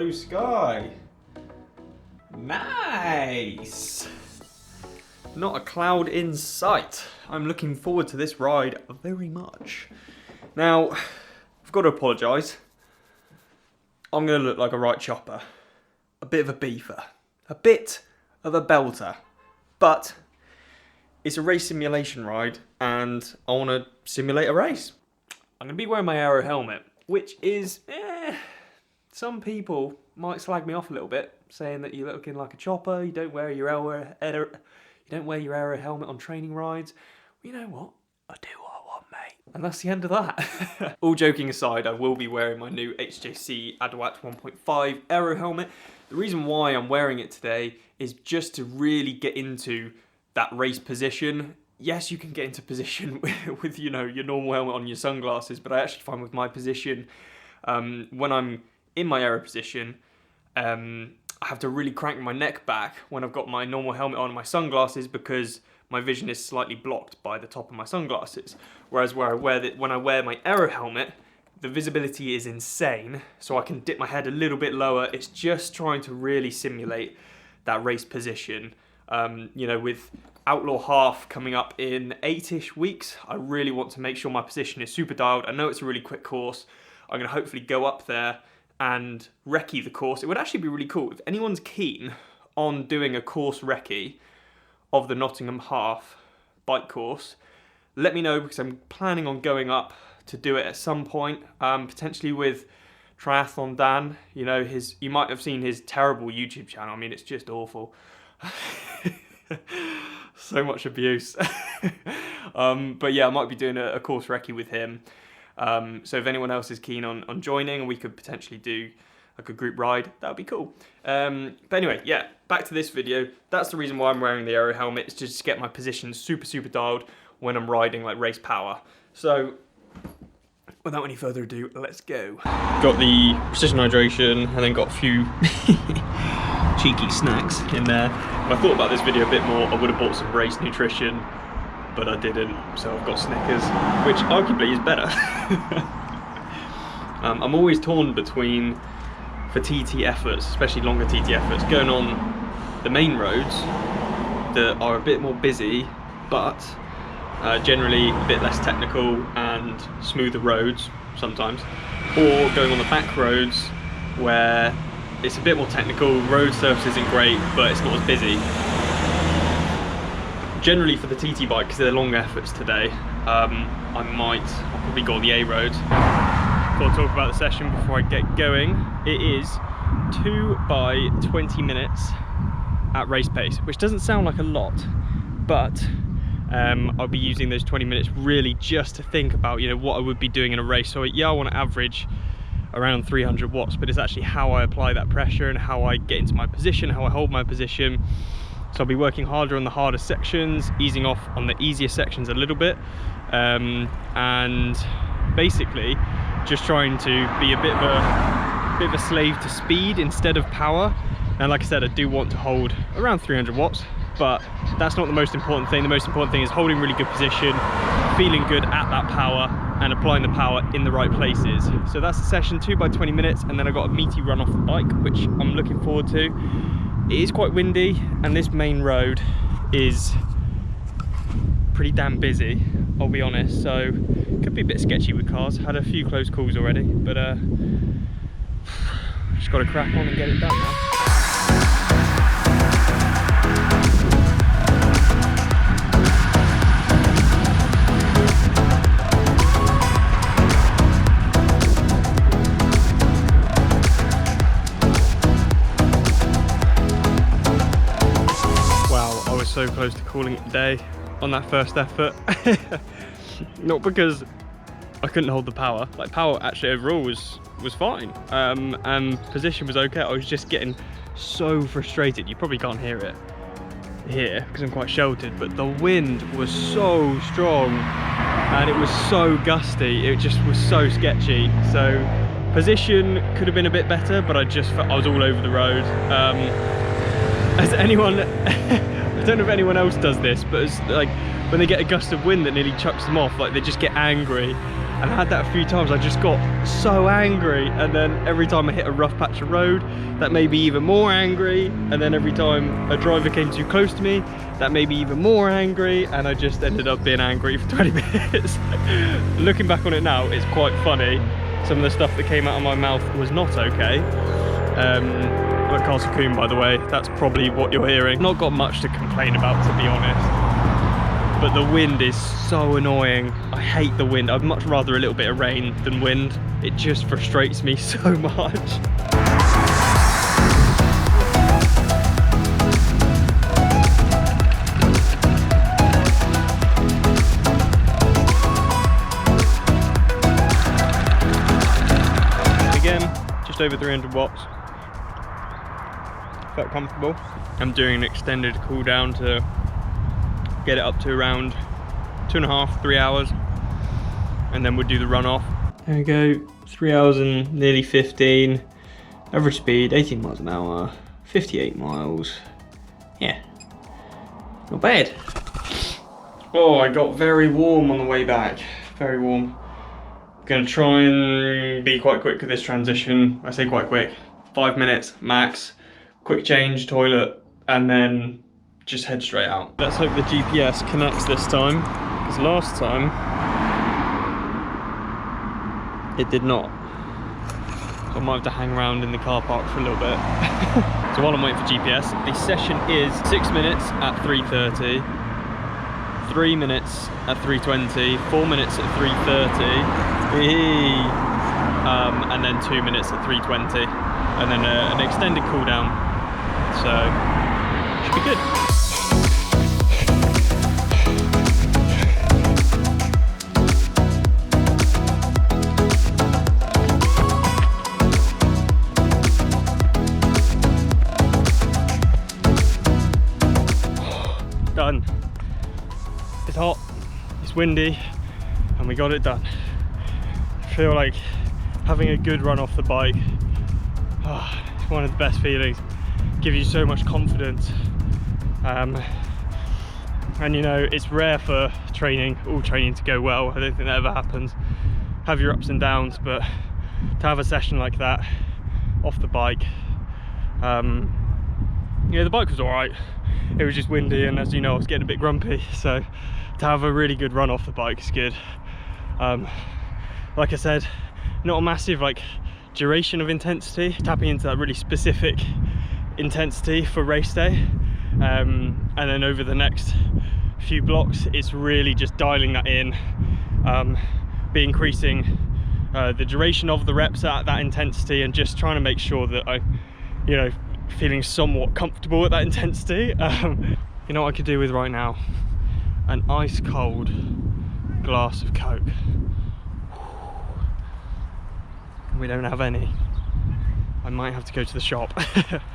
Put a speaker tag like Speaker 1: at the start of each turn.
Speaker 1: blue sky. Nice. Not a cloud in sight. I'm looking forward to this ride very much. Now, I've got to apologise. I'm going to look like a right chopper. A bit of a beefer. A bit of a belter. But it's a race simulation ride and I want to simulate a race. I'm going to be wearing my aero helmet, which is, some people might slag me off a little bit, saying that you're looking like a chopper, you don't wear your aero helmet on training rides. Well, you know what? I do what I want, mate. And that's the end of that. All joking aside, I will be wearing my new HJC Adwat 1.5 aero helmet. The reason why I'm wearing it today is just to really get into that race position. Yes, you can get into position with you know, your normal helmet on, your sunglasses, but I actually find with my position, when I'm in my aero position, I have to really crank my neck back when I've got my normal helmet on and my sunglasses, because my vision is slightly blocked by the top of my sunglasses. Whereas when I wear my aero helmet, the visibility is insane, so I can dip my head a little bit lower. It's just trying to really simulate that race position. You know, with Outlaw half coming up in 8-ish weeks, I really want to make sure my position is super dialed. I know it's a really quick course. I'm going to hopefully go up there and recce the course. It would actually be really cool if anyone's keen on doing a course recce of the Nottingham half bike course. Let me know, because I'm planning on going up to do it at some point, potentially with Triathlon Dan. You know, you might have seen his terrible YouTube channel. I mean, it's just awful. So much abuse. But yeah, I might be doing a course recce with him. So if anyone else is keen on joining, we could potentially do like a group ride. That would be cool. But anyway, yeah, back to this video. That's the reason why I'm wearing the aero helmet, is to just get my position super dialed when I'm riding like race power. So without any further ado, let's go. Got the precision hydration and then got a few cheeky snacks in there. If I thought about this video a bit more, I would have bought some race nutrition, but I didn't, so I've got Snickers, which arguably is better. I'm always torn between, for TT efforts, especially longer TT efforts, going on the main roads that are a bit more busy, but generally a bit less technical and smoother roads sometimes, or going on the back roads where it's a bit more technical, road surface isn't great, but it's not as busy. Generally for the TT bike, because they're long efforts today, I'll probably go on the A road. Before I talk about the session, before I get going, it is 2 by 20 minutes at race pace, which doesn't sound like a lot, but I'll be using those 20 minutes really just to think about, you know, what I would be doing in a race. So yeah, I want to average around 300 watts, but it's actually how I apply that pressure and how I get into my position, how I hold my position. So I'll be working harder on the harder sections, easing off on the easier sections a little bit, and basically just trying to be a bit of a slave to speed instead of power. And like I said, I do want to hold around 300 watts, but that's not the most important thing. The most important thing is holding really good position, feeling good at that power, and applying the power in the right places. So that's the session, 2 by 20 minutes, and then I got a meaty run off the bike, which I'm looking forward to. It is quite windy, and this main road is pretty damn busy, I'll be honest, so it could be a bit sketchy with cars. Had a few close calls already, but just got to crack on and get it done now. So close to calling it a day on that first effort. Not because I couldn't hold the power, like power actually overall was fine, and position was okay. I was just getting so frustrated. You probably can't hear it here because I'm quite sheltered, but the wind was so strong and it was so gusty, it just was so sketchy. So position could have been a bit better, but I just felt I was all over the road. As anyone I don't know if anyone else does this, but it's like when they get a gust of wind that nearly chucks them off, like they just get angry And I had that a few times. I just got so angry, and then every time I hit a rough patch of road, that made me even more angry, and then every time a driver came too close to me, that made me even more angry, and I just ended up being angry for 20 minutes. Looking back on it now, it's quite funny. Some of the stuff that came out of my mouth was not okay. I'm at Castle Combe, by the way. That's probably what you're hearing. Not got much to complain about, to be honest. But the wind is so annoying. I hate the wind. I'd much rather a little bit of rain than wind. It just frustrates me so much. Again, just over 300 watts. Felt comfortable. I'm doing an extended cool down to get it up to around 2.5, 3 hours, and then we'll do the runoff. There we go, 3 hours and nearly 15. Average speed, 18 miles an hour, 58 miles. Yeah, not bad. Oh, I got very warm on the way back, very warm. I'm gonna try and be quite quick with this transition. I say quite quick, 5 minutes max. Quick change, toilet, and then just head straight out. Let's hope the GPS connects this time, because last time it did not. So I might have to hang around in the car park for a little bit. So while I'm waiting for GPS, the session is 6 minutes at 3:30, 3 minutes at 3:20, 4 minutes at 3:30, and then 2 minutes at 3:20, and then an extended cool down. So should be good. Done. It's hot, it's windy, and we got it done. I feel like having a good run off the bike, it's one of the best feelings. Gives you so much confidence. And you know, it's rare for all training to go well. I don't think that ever happens. Have your ups and downs, but to have a session like that off the bike, yeah, the bike was all right. It was just windy, and as you know, I was getting a bit grumpy. So to have a really good run off the bike is good. Like I said, not a massive duration of intensity, tapping into that really specific intensity for race day, and then over the next few blocks it's really just dialing that in, be increasing the duration of the reps at that intensity, and just trying to make sure that I, you know, feeling somewhat comfortable at that intensity. You know what I could do with right now? An ice cold glass of Coke. We don't have any. I might have to go to the shop.